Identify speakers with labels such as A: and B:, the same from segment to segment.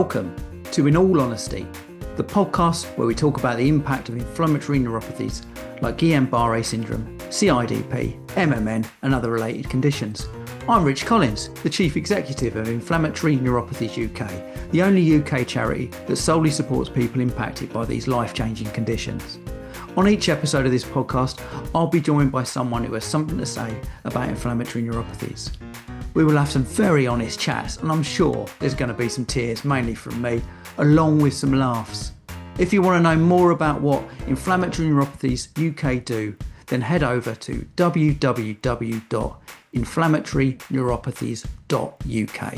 A: Welcome to In All Honesty, the podcast where we talk about the impact of inflammatory neuropathies like Guillain-Barré syndrome, CIDP, MMN and other related conditions. I'm Rich Collins, the Chief Executive of Inflammatory Neuropathies UK, the only UK charity that solely supports people impacted by these life-changing conditions. On each episode of this podcast, I'll be joined by someone who has something to say about inflammatory neuropathies. We will have some very honest chats, and I'm sure there's going to be some tears, mainly from me, along with some laughs. If you want to know more about what Inflammatory Neuropathies UK do, then head over to www.inflammatoryneuropathies.uk.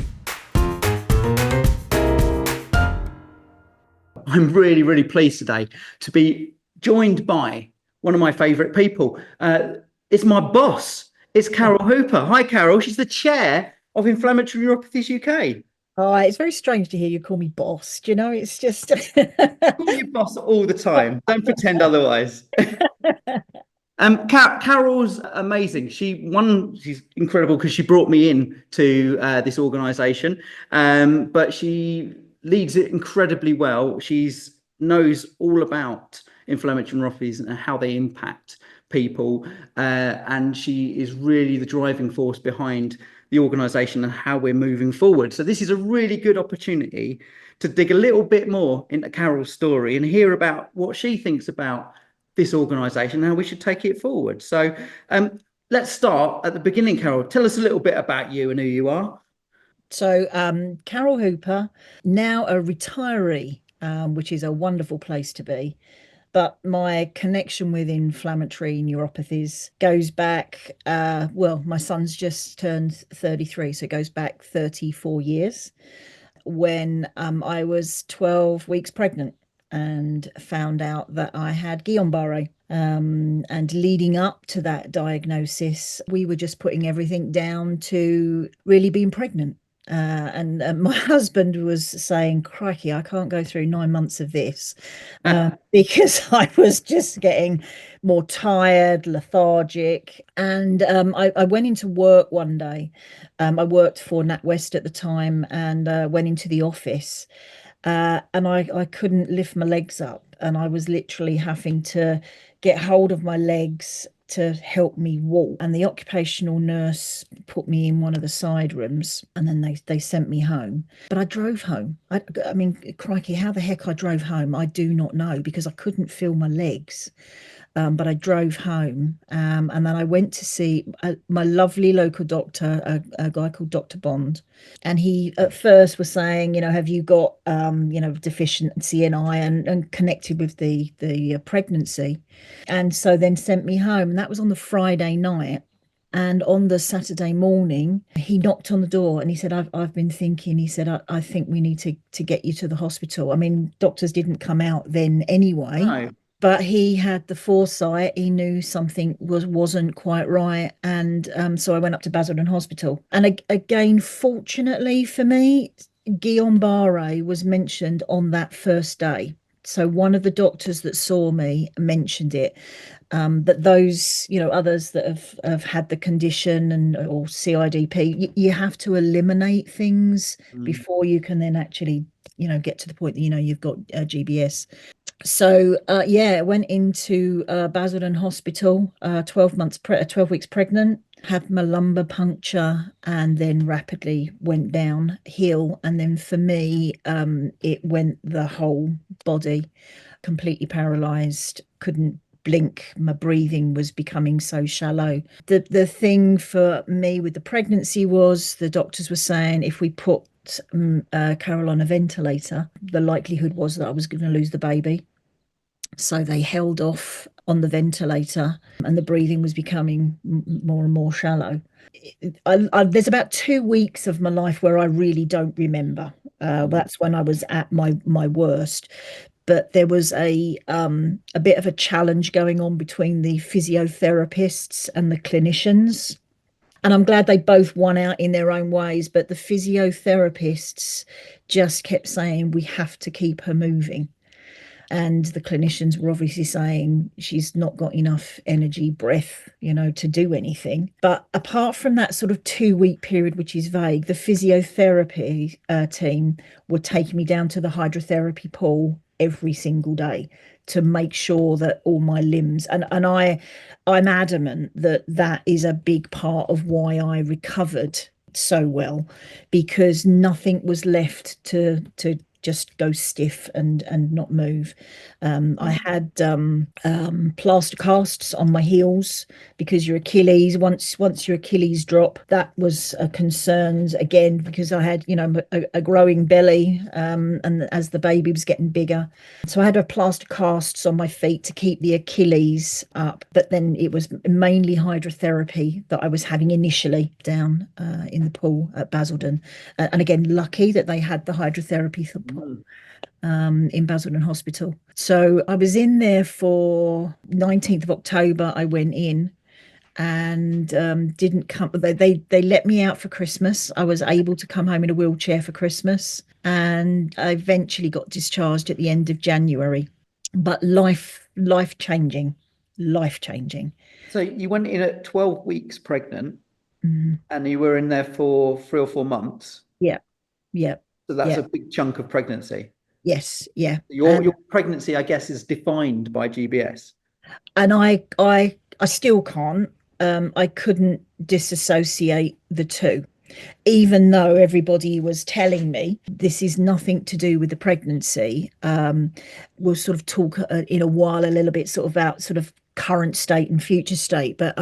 A: I'm really pleased today to be joined by one of my favourite people. It's my boss. It's Carol Hooper. Hi, Carol. She's the chair of Inflammatory Neuropathies UK.
B: Oh, it's very strange to hear you call me boss. Do you know, it's just...
A: I call you boss all the time. Don't pretend otherwise. Carol's amazing. She's incredible because she brought me in to this organisation, but she leads it incredibly well. She knows all about inflammatory neuropathies and how they impact people, and she is really the driving force behind the organisation and how we're moving forward. So this is a really good opportunity to dig a little bit more into Carol's story and hear about what she thinks about this organisation and how we should take it forward. So let's start at the beginning. Carol, tell us a little bit about you and who you are.
B: So Carol Hooper, now a retiree, which is a wonderful place to be. But my connection with inflammatory neuropathies goes back, my son's just turned 33, so it goes back 34 years when I was 12 weeks pregnant and found out that I had Guillain-Barré. And leading up to that diagnosis, we were just putting everything down to really being pregnant. And my husband was saying, crikey, I can't go through 9 months of this because I was just getting more tired, lethargic. And I went into work one day. I worked for NatWest at the time and went into the office and I couldn't lift my legs up. And I was literally having to get hold of my legs to help me walk, and the occupational nurse put me in one of the side rooms and then they sent me home. But I drove home. I mean, crikey, how the heck I drove home, I do not know, because I couldn't feel my legs. But I drove home and then I went to see my lovely local doctor, a guy called Dr. Bond. And he at first was saying, have you got, deficiency in iron, and connected with the pregnancy. And so then sent me home. And that was on the Friday night. And on the Saturday morning, he knocked on the door and he said, I've been thinking, he said, I think we need to get you to the hospital. I mean, doctors didn't come out then anyway.
A: No.
B: But he had the foresight. He knew something wasn't quite right. And so I went up to Basildon Hospital. And again, fortunately for me, Guillain-Barré was mentioned on that first day. So one of the doctors that saw me mentioned it. But those, others that have had the condition or CIDP, you have to eliminate things before you can then actually, get to the point that, you've got GBS. So, I went into Basildon Hospital, 12 weeks pregnant, had my lumbar puncture, and then rapidly went downhill. And then for me, it went the whole body, completely paralysed, couldn't blink. My breathing was becoming so shallow. The thing for me with the pregnancy was the doctors were saying if we put Carol on a ventilator, the likelihood was that I was going to lose the baby. So they held off on the ventilator and the breathing was becoming more and more shallow. There's about 2 weeks of my life where I really don't remember. That's when I was at my worst. But there was a bit of a challenge going on between the physiotherapists and the clinicians. And I'm glad they both won out in their own ways. But the physiotherapists just kept saying, we have to keep her moving. And the clinicians were obviously saying she's not got enough energy, breath, to do anything. But apart from that sort of 2 week period, which is vague, the physiotherapy team would take me down to the hydrotherapy pool every single day to make sure that all my limbs, and I'm adamant that that is a big part of why I recovered so well, because nothing was left to just go stiff and not move. I had plaster casts on my heels because your Achilles, once your Achilles drop, that was a concern again, because I had, a growing belly, and as the baby was getting bigger. So I had a plaster casts on my feet to keep the Achilles up. But then it was mainly hydrotherapy that I was having initially down in the pool at Basildon. And again, lucky that they had the hydrotherapy pool in Basildon Hospital. So I was in there for 19th of October. I went in and didn't come. They let me out for Christmas. I was able to come home in a wheelchair for Christmas, and I eventually got discharged at the end of January. But life changing, life changing.
A: So you went in at 12 weeks pregnant,
B: Mm.
A: and you were in there for 3 or 4 months.
B: Yeah, yeah,
A: So that's
B: yeah.
A: a big chunk of pregnancy.
B: Yes, yeah.
A: Your pregnancy, I guess, is defined by GBS.
B: And I still can't. I couldn't disassociate the two, even though everybody was telling me this is nothing to do with the pregnancy. We'll sort of talk in a while a little bit sort of about sort of current state and future state, but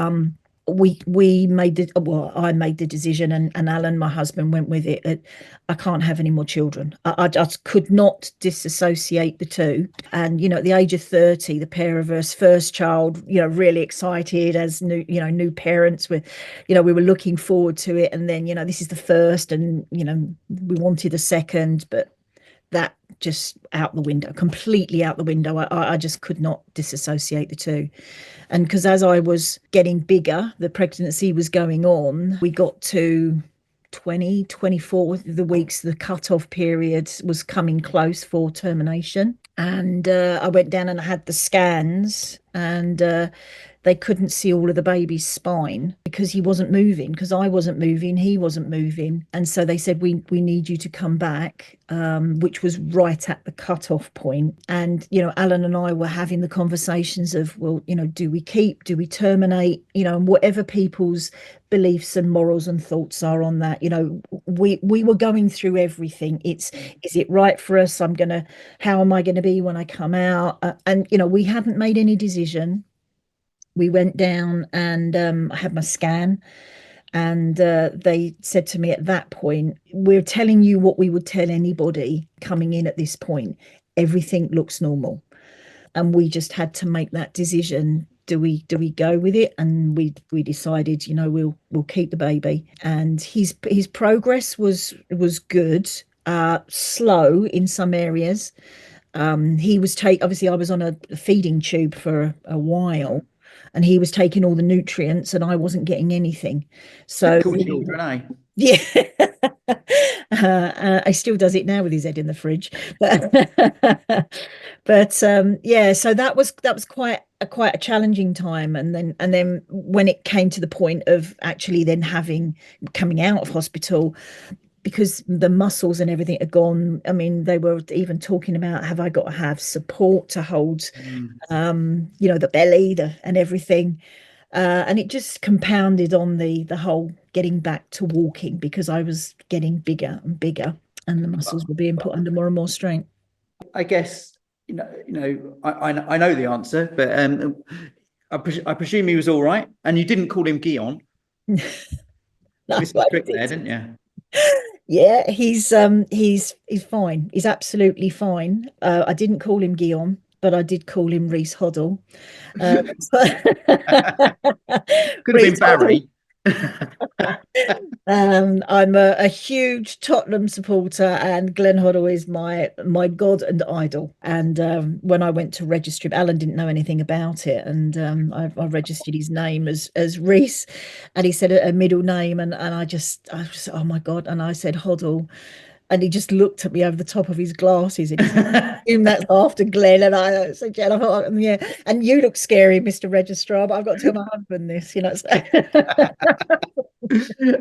B: we made the well, I made the decision, and Alan, my husband, went with it. I can't have any more children. I just could not disassociate the two. And at the age of 30, the pair of us, first child, really excited as new parents. With, we were looking forward to it. And then this is the first, and we wanted a second, but that just out the window, completely out the window. I just could not disassociate the two. And because as I was getting bigger, the pregnancy was going on, we got to 20, 24 the weeks, the cut-off period was coming close for termination. And I went down and I had the scans, and they couldn't see all of the baby's spine because he wasn't moving, because I wasn't moving, he wasn't moving. And so they said, we need you to come back, which was right at the cut-off point. And, Alan and I were having the conversations of, well, do we keep, do we terminate, and whatever people's beliefs and morals and thoughts are on that. We were going through everything. Is it right for us? How am I going to be when I come out? And we hadn't made any decision. We went down and I had my scan, and they said to me at that point, we're telling you what we would tell anybody coming in at this point. Everything looks normal. And we just had to make that decision. Do we go with it? And we decided, we'll keep the baby. And his progress was good, slow in some areas. He was obviously I was on a feeding tube for a while, and he was taking all the nutrients and I wasn't getting anything. So
A: Cool children, eh?
B: yeah. He still does it now with his head in the fridge, but yeah, so that was quite a challenging time. And then when it came to the point of actually then coming out of hospital, because the muscles and everything had gone. I mean, they were even talking about, have I got to have support to hold, the belly, and everything. And it just compounded on the whole getting back to walking, because I was getting bigger and bigger, and the muscles were being put under more and more strain.
A: I guess I know the answer, but I presume he was all right, and you didn't call him Guillain.
B: No,
A: Missed the trick there, didn't you?
B: yeah, he's fine. He's absolutely fine. I didn't call him Guillain, but I did call him Reese Hoddle.
A: Could have been Barry.
B: I'm a huge Tottenham supporter, and Glenn Hoddle is my god and idol. And when I went to register him, Alan didn't know anything about it, and I registered his name as Reese, and he said a middle name, and I was oh my god, and I said Hoddle. And he just looked at me over the top of his glasses and he said, I assume that's after Glenn. And I said, Jen, I thought, yeah. And you look scary, Mr. Registrar, but I've got to tell my husband this, you know. So.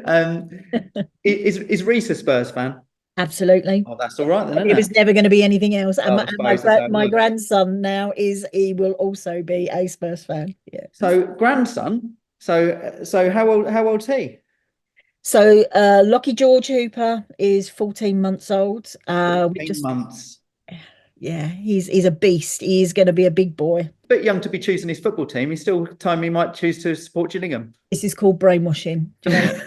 A: um, is Reese a Spurs fan?
B: Absolutely.
A: Oh, that's all right then, isn't
B: It was
A: it?
B: never going to be anything else. And
A: Well,
B: my,
A: I
B: and my,
A: suppose that's how it
B: my
A: works.
B: grandson now he will also be a Spurs fan. Yeah.
A: So grandson. So how old's he?
B: So Lockie George Hooper is 14 months old. We
A: 14
B: just,
A: months.
B: yeah, he's a beast. He's going to be a big boy.
A: Bit young to be choosing his football team. He's still time he might choose to support Gillingham.
B: This is called brainwashing. Do you know?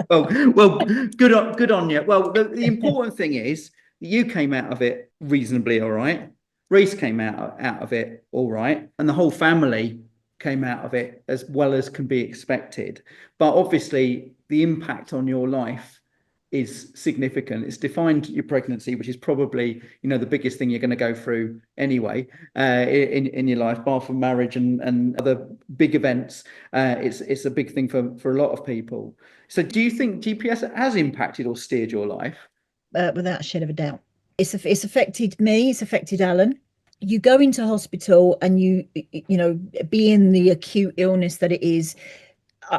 A: Well, good on you. Well, the important thing is that you came out of it reasonably all right. Reese came out of it all right, and the whole family came out of it as well as can be expected. But obviously, the impact on your life is significant. It's defined your pregnancy, which is probably the biggest thing you're going to go through anyway in your life, bar from marriage and other big events. It's a big thing for a lot of people. So, do you think GPS has impacted or steered your life?
B: Without a shadow of a doubt. It's affected me, it's affected Alan. You go into hospital and being the acute illness that it is,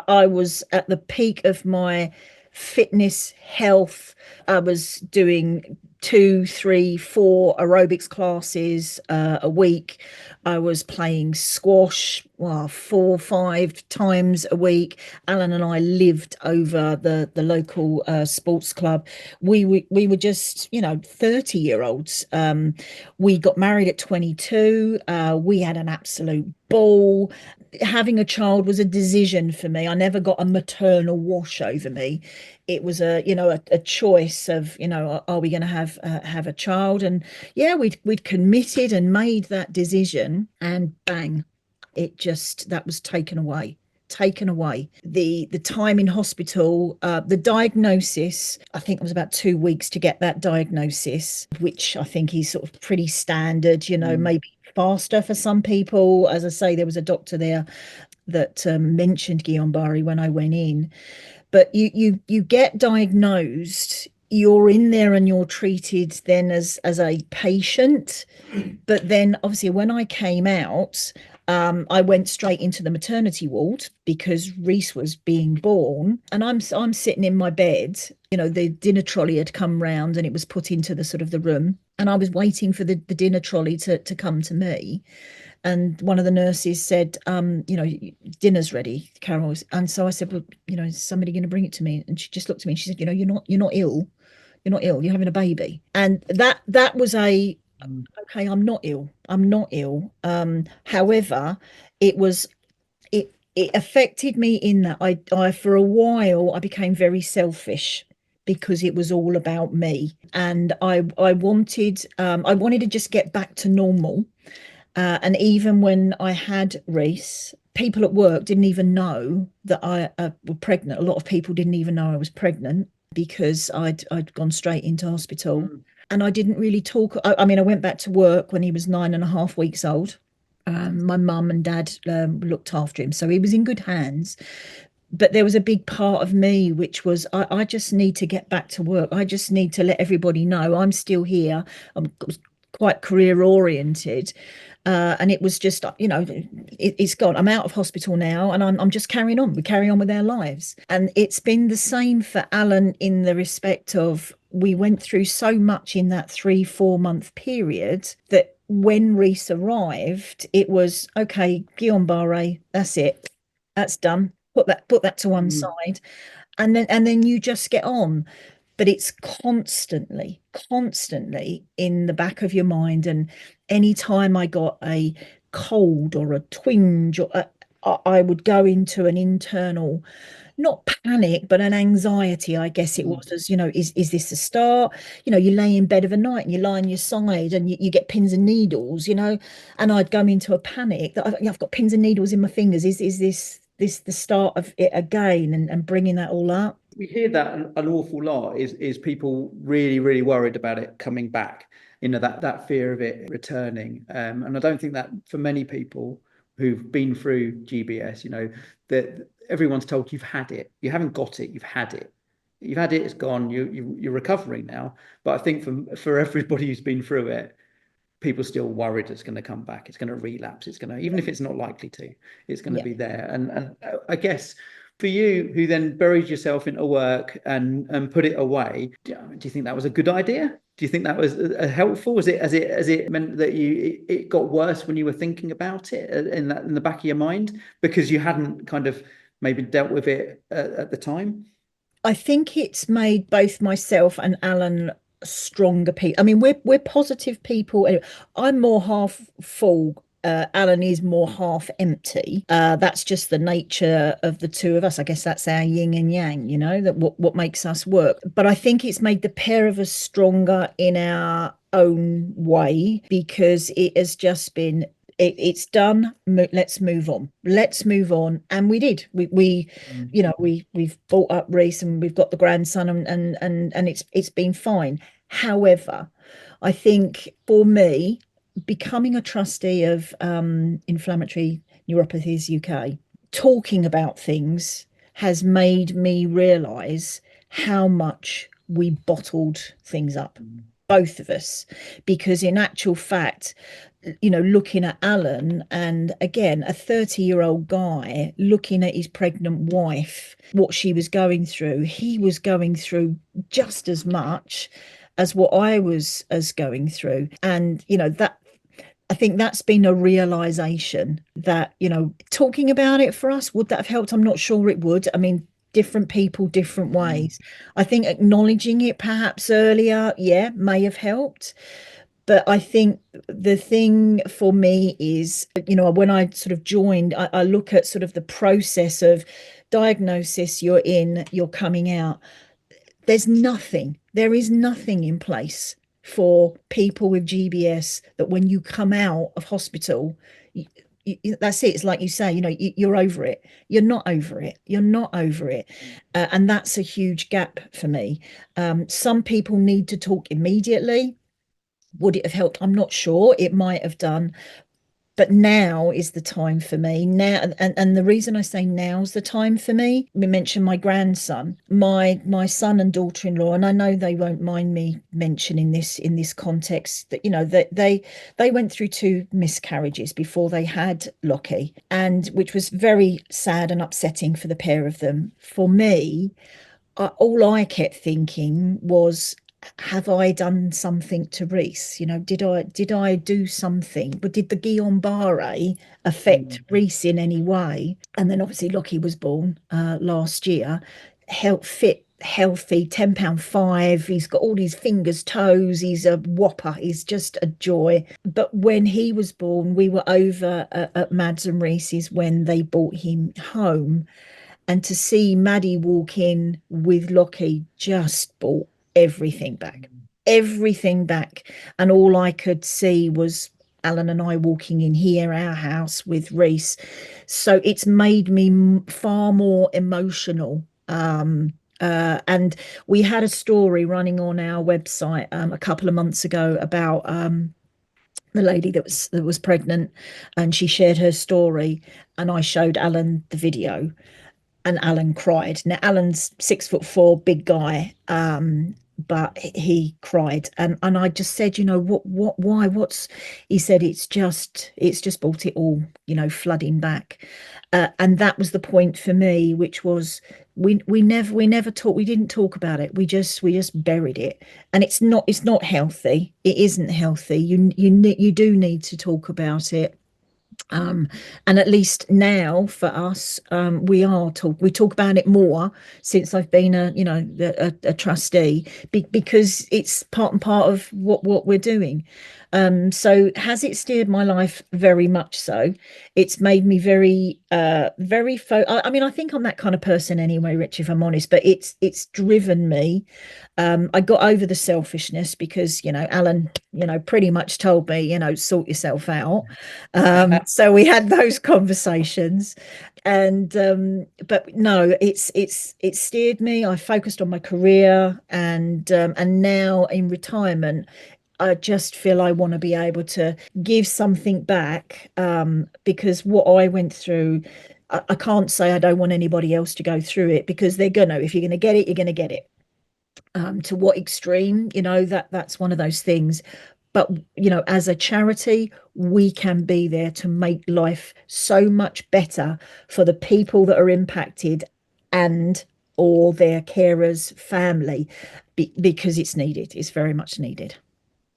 B: I was at the peak of my fitness health. I was doing 2, 3, 4 aerobics classes a week. I was playing squash, well, 4, 5 times a week. Alan and I lived over the local sports club. We were just 30-year-olds. We got married at 22. We had an absolute ball. Having a child was a decision for me. I never got a maternal wash over me. It was a choice of, are we going to have a child? And yeah, we'd committed and made that decision, and bang, that was taken away. The time in hospital, the diagnosis, I think it was about 2 weeks to get that diagnosis, which I think is sort of pretty standard, maybe faster for some people. As I say, there was a doctor there that mentioned Guillain-Barré when I went in. But you get diagnosed, you're in there and you're treated then as a patient. But then obviously when I came out, I went straight into the maternity ward because Reese was being born, and I'm sitting in my bed. The dinner trolley had come round and it was put into the sort of the room, and I was waiting for the dinner trolley to come to me. And one of the nurses said, dinner's ready, Carol. And so I said, well, is somebody going to bring it to me? And she just looked at me and she said, you're not ill. You're not ill. You're having a baby. And that was okay, I'm not ill. I'm not ill. However, it was it affected me in that I for a while I became very selfish because it was all about me, and I wanted to just get back to normal. And even when I had Reese, people at work didn't even know that I were pregnant. A lot of people didn't even know I was pregnant because I'd gone straight into hospital. And I didn't really talk. I mean, I went back to work when he was 9.5 weeks old. My mum and dad looked after him, so he was in good hands. But there was a big part of me which was, I just need to get back to work. I just need to let everybody know I'm still here. I'm quite career oriented. And it was just, it's gone. I'm out of hospital now, and I'm just carrying on. We carry on with our lives. And it's been the same for Alan in the respect of, we went through so much in that 3-4 month period that when Reese arrived, it was okay, Guillain-Barré, that's it. That's done. Put that to one side. And then you just get on. But it's constantly in the back of your mind. And anytime I got a cold or a twinge, I would go into an internal, not panic, but an anxiety, I guess it was, as is this a start? You lay in bed of a night and you lie on your side and you get pins and needles, and I'd go into a panic that I've got pins and needles in my fingers. Is this the start of it again, and bringing that all up?
A: We hear that an awful lot is people really, really worried about it coming back, that fear of it returning. And I don't think that for many people who've been through GBS, that everyone's told you've had it. You haven't got it, you've had it. You've had it, it's gone. You're recovering now. But I think for everybody who's been through it, people still worried it's going to come back. It's going to relapse. It's going to, even
B: Yeah.
A: if it's not likely to, it's going to
B: Yeah.
A: be there. And I guess for you, who then buried yourself into work and put it away, do you think that was a good idea? Do you think that was helpful? Was it as it meant that it got worse when you were thinking about it in the back of your mind because you hadn't kind of maybe dealt with it at the time?
B: I think it's made both myself and Alan stronger people. I mean, we're positive people. Anyway, I'm more half full. Alan is more half empty. That's just the nature of the two of us. I guess that's our yin and yang, that what makes us work. But I think it's made the pair of us stronger in our own way because it has just been it's done. Let's move on. Let's move on. And we did. We
A: Mm.
B: we've brought up Reese and we've got the grandson and it's been fine. However, I think for me, becoming a trustee of Inflammatory Neuropathies UK, talking about things has made me realise how much we bottled things up, both of us, because in actual fact, looking at Alan and again, a 30-year-old guy looking at his pregnant wife, what she was going through, he was going through just as much as what I was as going through. And, that I think that's been a realization that, talking about it for us, would that have helped? I'm not sure it would. I mean, different people, different
A: Mm.
B: ways. I think acknowledging it perhaps earlier, yeah, may have helped. But I think the thing for me is, when I sort of joined, I look at sort of the process of diagnosis, you're in, you're coming out. There is nothing in place for people with GBS that when you come out of hospital, that's it. It's like you say, you're over it. You're not over it. You're not over it. And that's a huge gap for me. Some people need to talk immediately. Would it have helped? I'm not sure. It might have done. But now is the time for me. Now, and the reason I say now's the time for me, we mentioned my grandson, my son and daughter-in-law, and I know they won't mind me mentioning this in this context, that that they went through two miscarriages before they had Lockie, and which was very sad and upsetting for the pair of them. For me, all I kept thinking was, have I done something to Reese? Did I do something? But did the Guillain-Barré affect
A: Mm.
B: Reese in any way? And then obviously Lockie was born last year, fit, healthy, £10.5. He's got all his fingers, toes. He's a whopper. He's just a joy. But when he was born, we were over at Mads and Reese's when they brought him home. And to see Maddie walk in with Lockie just brought everything back, everything back. And all I could see was Alan and I walking in here, our house with Reese. So it's made me far more emotional. And we had a story running on our website a couple of months ago about the lady that was pregnant, and she shared her story, and I showed Alan the video, and Alan cried. Now Alan's 6'4", big guy, but he cried, and I just said, why? He said it's just brought it all, flooding back, and that was the point for me, which was we never talked, we didn't talk about it. We just buried it, and it's not healthy. It isn't healthy. You do need to talk about it. um and at least now for us, we talk about it more since I've been a trustee, because it's part and part of what we're doing. So has it steered my life? Very much so. It's made me very I mean, I think I'm that kind of person anyway, Rich, if I'm honest, but it's driven me. I got over the selfishness because, Alan, pretty much told me, sort yourself out. So we had those conversations, and but no, it's steered me. I focused on my career, and now in retirement, I just feel I want to be able to give something back, because what I went through, I can't say I don't want anybody else to go through it, because they're gonna, if you're gonna get it, you're gonna get it. To what extreme, that's one of those things. But as a charity, we can be there to make life so much better for the people that are impacted, and or their carers, family, because it's needed. It's very much needed.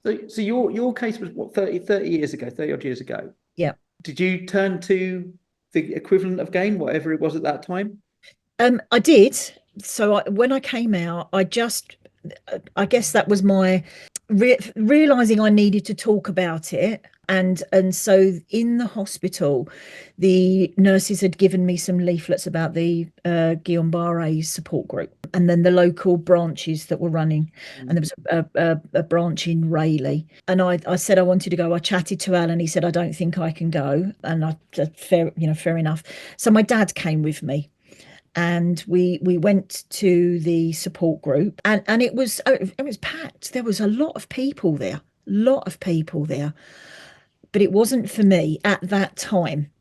A: So your case was what, 30 years ago, 30 odd years ago.
B: Yeah.
A: Did you turn to the equivalent of gain, whatever it was at that time?
B: I did. So when I came out, I guess that was my realizing I needed to talk about it. And so in the hospital, the nurses had given me some leaflets about the Guillain-Barré support group, and then the local branches that were running. And there was a branch in Rayleigh. And I said I wanted to go. I chatted to Alan. He said, I don't think I can go. And I said, fair enough. So my dad came with me, and we went to the support group, and it was packed. There was a lot of people there, but it wasn't for me at that time.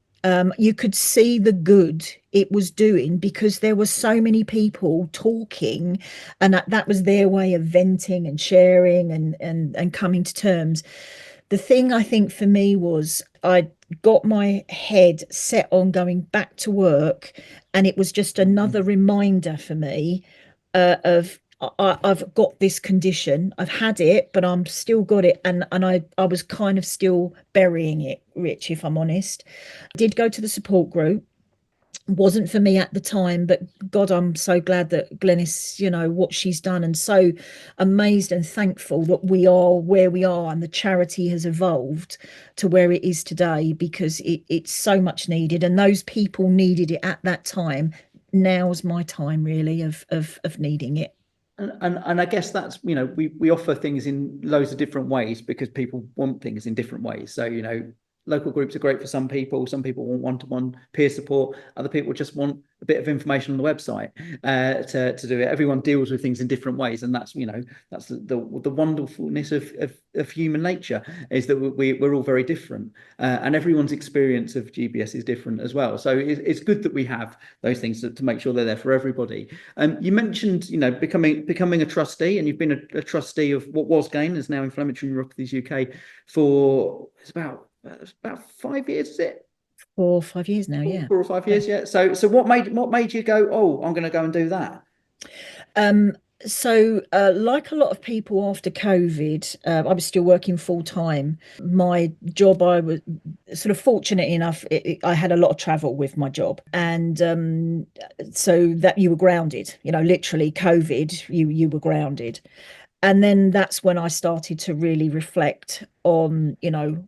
B: You could see the good it was doing, because there were so many people talking, and that was their way of venting and sharing and coming to terms. The thing I think for me was I got my head set on going back to work, and it was just another reminder for me of I've got this condition. I've had it, but I'm still got it, and I was kind of still burying it, Rich, if I'm honest. I did go to the support group. Wasn't for me at the time, but God, I'm so glad that Glenys, what she's done, and so amazed and thankful that we are where we are, and the charity has evolved to where it is today, because it's so much needed, and those people needed it at that time. Now's my time, really, of needing it.
A: And I guess that's, we offer things in loads of different ways because people want things in different ways. So, local groups are great for some people. Some people want one-to-one peer support. Other people just want a bit of information on the website to do it. Everyone deals with things in different ways, and that's that's the wonderfulness of human nature, is that we're all very different, and everyone's experience of GBS is different as well. So it's good that we have those things to make sure they're there for everybody. You mentioned becoming a trustee, and you've been a trustee of what was GAIN, is now Inflammatory Neuropathies UK, for it's about 5 years, is it?
B: 4 or 5 years now, yeah.
A: 4 or 5 years, yeah. So what made you go, oh, I'm going to go and do that?
B: So, like a lot of people after COVID, I was still working full time. My job, I was sort of fortunate enough, I had a lot of travel with my job. And so that you were grounded, literally COVID, you were grounded. And then that's when I started to really reflect on,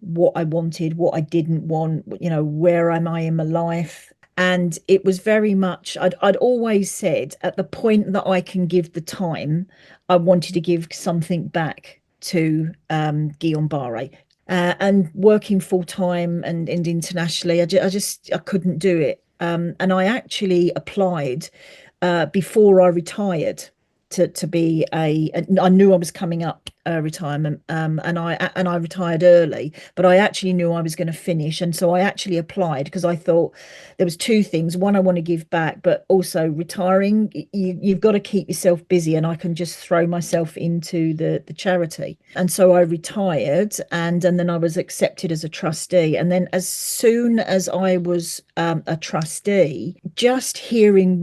B: what I wanted, what I didn't want, where am I in my life? And it was very much, I'd always said, at the point that I can give the time, I wanted to give something back to Guillain-Barré. And working full time and internationally, I couldn't do it. And I actually applied before I retired to be I knew I was coming up retirement, and I retired early, but I actually knew I was going to finish, and so I actually applied because I thought there was two things. One, I want to give back, but also retiring, you've got to keep yourself busy, and I can just throw myself into the charity. And so I retired, and then I was accepted as a trustee. And then as soon as I was a trustee, just hearing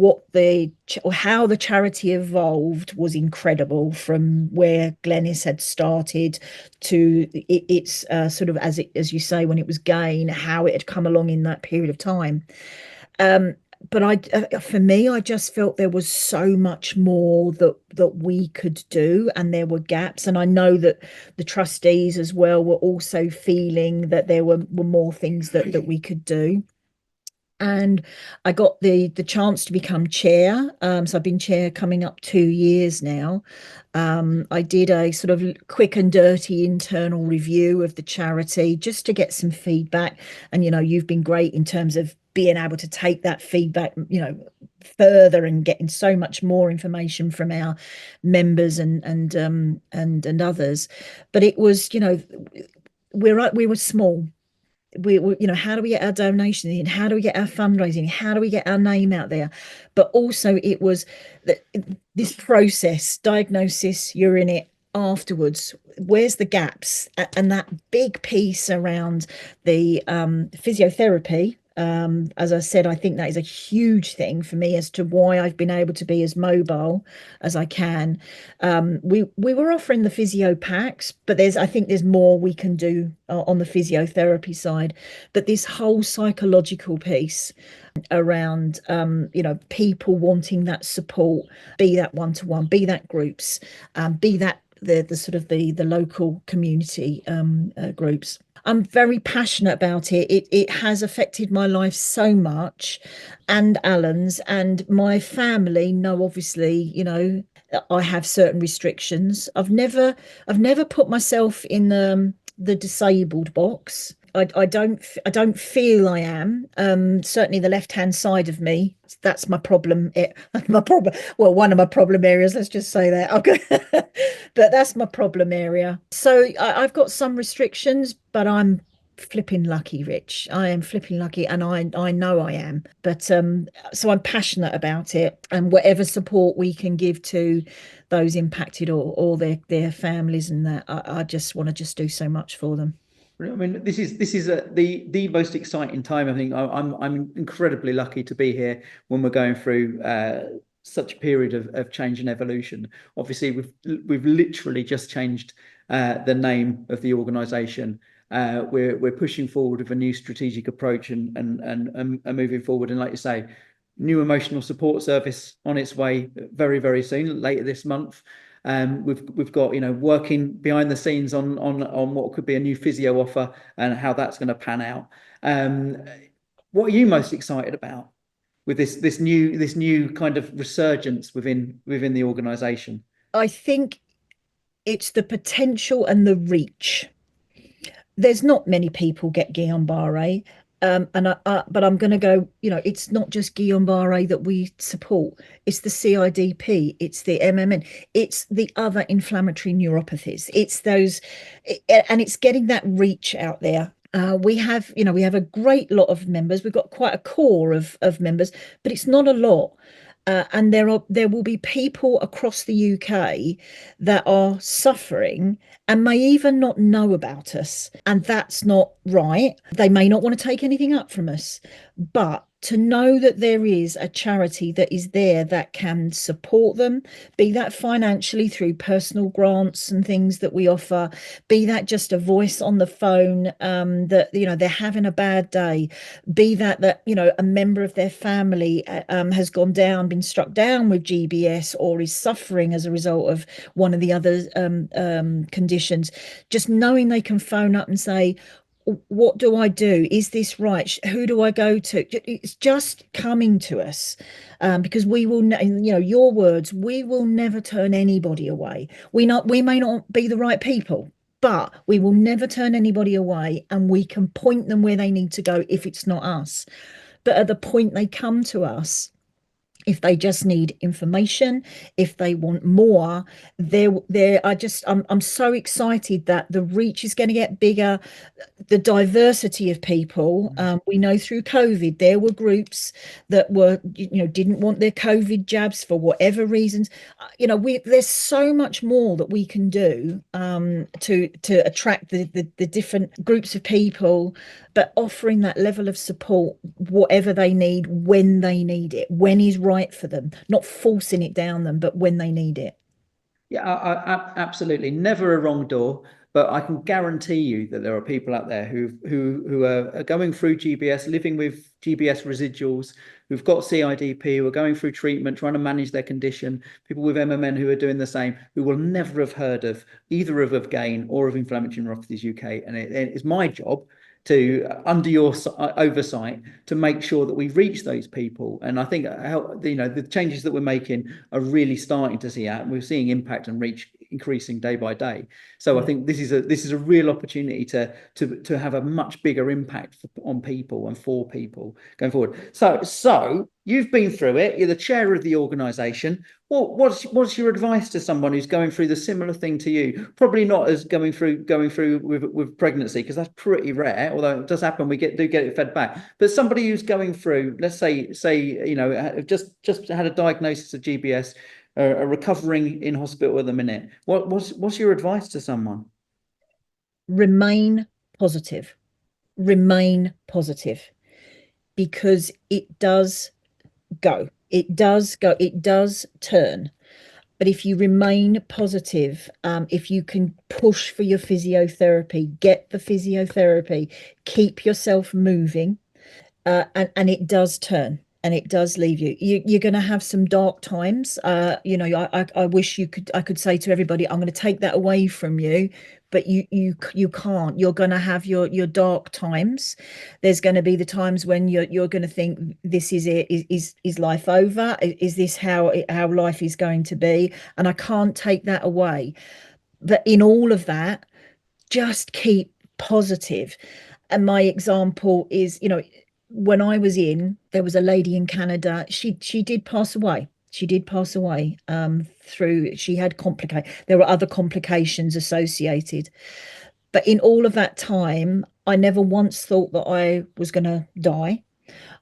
B: how the charity evolved was incredible, from where Glenys had started to its sort of, as you say, when it was GAIN, how it had come along in that period of time. But for me, I just felt there was so much more that we could do, and there were gaps. And I know that the trustees as well were also feeling that there were more things that we could do. And I got the chance to become chair. So I've been chair coming up 2 years now. I did a sort of quick and dirty internal review of the charity just to get some feedback. And, you've been great in terms of being able to take that feedback, further, and getting so much more information from our members and others. But it was, we were small. how do we get our donations in? How do we get our fundraising? How do we get our name out there? But also it was that this process, diagnosis, you're in it afterwards. Where's the gaps? And that big piece around the physiotherapy. As I said, I think that is a huge thing for me as to why I've been able to be as mobile as I can. We were offering the physio packs, but I think there's more we can do on the physiotherapy side. But this whole psychological piece around people wanting that support, be that one-to-one, be that groups, be that the sort of the local community groups. I'm very passionate about it. It has affected my life so much, and Alan's, and my family know, obviously, I have certain restrictions. I've never put myself in the disabled box. I don't feel I am. Certainly the left-hand side of me, that's my problem. My problem. Well, one of my problem areas, let's just say that. Okay. But that's my problem area. So I've got some restrictions, but I'm flipping lucky, Rich. I am flipping lucky, and I know I am. But so I'm passionate about it, and whatever support we can give to those impacted, or their families, and that, I just want to just do so much for them.
A: I mean, this is the most exciting time. I think I'm incredibly lucky to be here when we're going through such a period of change and evolution. Obviously, we've literally just changed the name of the organisation. We're pushing forward with a new strategic approach and moving forward. And like you say, new emotional support service on its way very, very soon, later this month. We've got, working behind the scenes on what could be a new physio offer and how that's going to pan out. What are you most excited about with this new kind of resurgence within the organisation?
B: I think it's the potential and the reach. There's not many people get Guillain-Barré. But I'm going to go, it's not just Guillain-Barré that we support. It's the CIDP, it's the MMN, it's the other inflammatory neuropathies. And it's getting that reach out there. We have a great lot of members. We've got quite a core of members, but it's not a lot. And there will be people across the UK that are suffering and may even not know about us. And that's not right. They may not want to take anything up from us, but to know that there is a charity that is there that can support them, be that financially through personal grants and things that we offer, be that just a voice on the phone, that they're having a bad day, be that a member of their family has been struck down with GBS, or is suffering as a result of one of the other conditions. Just knowing they can phone up and say, what do I do? Is this right? Who do I go to? It's just coming to us, because we will, your words, we will never turn anybody away. We may not be the right people, but we will never turn anybody away, and we can point them where they need to go if it's not us. But at the point they come to us, if they just need information, if they want more, I'm so excited that the reach is going to get bigger, the diversity of people. We know through COVID there were groups that didn't want their COVID jabs for whatever reasons. There's so much more that we can do to attract the different groups of people, but offering that level of support, whatever they need, when they need it, when is right for them, not forcing it down them, but when they need it.
A: Yeah, absolutely. Never a wrong door, but I can guarantee you that there are people out there who are going through GBS, living with GBS residuals, who've got CIDP, who are going through treatment, trying to manage their condition, people with MMN who are doing the same, who will never have heard of either of Guillain or of Inflammatory Neuropathies UK. And it's my job to, under your oversight, to make sure that we reach those people. And I think the changes that we're making are really starting to see that. We're seeing impact and reach increasing day by day. So I think this is a real opportunity to have a much bigger impact on people and for people going forward. So you've been through it. You're the chair of the organisation. What's your advice to someone who's going through the similar thing to you? Probably not as going through with pregnancy, because that's pretty rare. Although it does happen, we do get it fed back. But somebody who's going through, let's say just had a diagnosis of GBS, are recovering in hospital at the minute. What's your advice to someone?
B: Remain positive. Remain positive, because it does go. It does go. It does turn. But if you remain positive, if you can push for your physiotherapy, get the physiotherapy, keep yourself moving, and it does turn. And it does leave you. You're going to have some dark times. I wish I could say to everybody, I'm going to take that away from you, but you can't. You're going to have your dark times. There's going to be the times when you're going to think, this is it. Is life over? Is this how life is going to be? And I can't take that away. But in all of that, just keep positive. And my example is, when I was there was a lady in Canada. She did pass away. She had there were other complications associated. But in all of that time, I never once thought that I was going to die.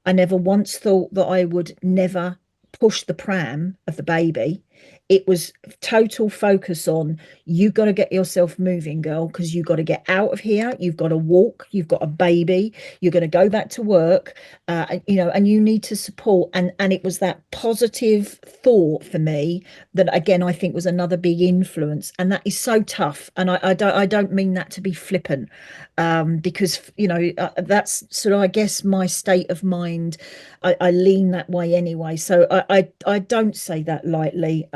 B: I never once thought that I would never push the pram of the baby. It was total focus on, you got to get yourself moving, girl, because you got to get out of here. You've got to walk. You've got a baby. You're going to go back to work, and you need to support. And it was that positive thought for me that, again, I think was another big influence. And that is so tough. And I don't mean that to be flippant, because that's sort of, I guess, my state of mind. I lean that way anyway. So I don't say that lightly.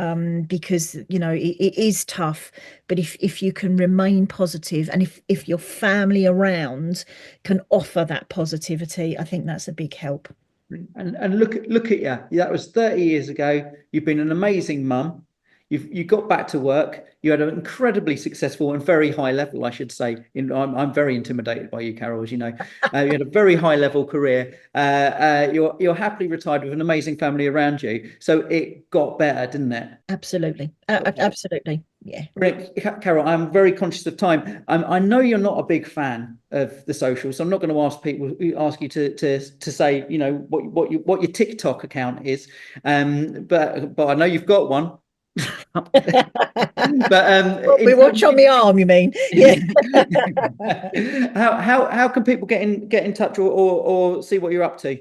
B: Because it is tough, but if you can remain positive, and if your family around can offer that positivity, I think that's a big help.
A: And look at you. That was 30 years ago. You've been an amazing mum. You got back to work. You had an incredibly successful and very high level, I should say. I'm very intimidated by you, Carol, as you know. You had a very high level career. You're happily retired with an amazing family around you. So it got better, didn't it?
B: Absolutely. Absolutely. Yeah.
A: Carol, I'm very conscious of time. I know you're not a big fan of the social, so I'm not going to ask you to say, what your TikTok account is. But I know you've got one. But
B: we watch on my arm, you mean? Yeah.
A: How can people get in touch or see what you're up to?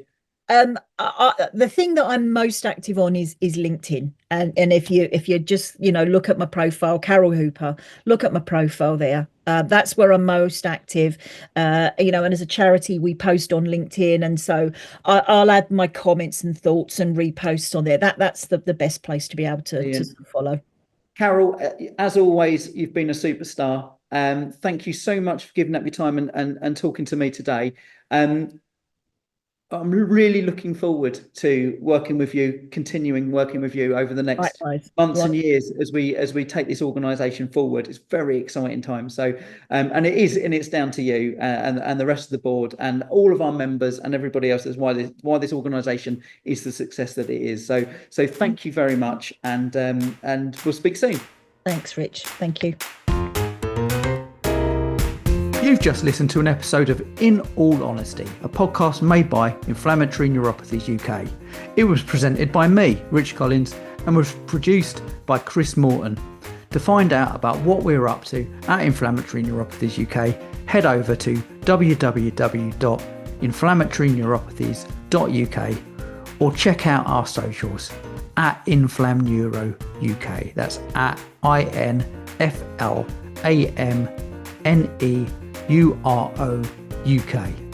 B: The thing that I'm most active on is LinkedIn, and if you just look at my profile, Carol Hooper, look at my profile there. That's where I'm most active. And as a charity, we post on LinkedIn, and so I'll add my comments and thoughts and reposts on there. That's the best place to be able to follow.
A: Carol, as always, you've been a superstar. Thank you so much for giving up your time and talking to me today. I'm really looking forward to continuing working with you over the next months and years as we take this organisation forward. It's very exciting time. So, and it's down to you and the rest of the board and all of our members and everybody else. That's why this organisation is the success that it is. So thank you very much, and we'll speak soon.
B: Thanks, Rich. Thank you.
A: You've just listened to an episode of In All Honesty, a podcast made by Inflammatory Neuropathies UK. It was presented by me, Rich Collins, and was produced by Chris Morton. To find out about what we're up to at Inflammatory Neuropathies UK, head over to www.inflammatoryneuropathies.uk or check out our socials at InflamNeuro UK. That's at INFLAMNEURO UK.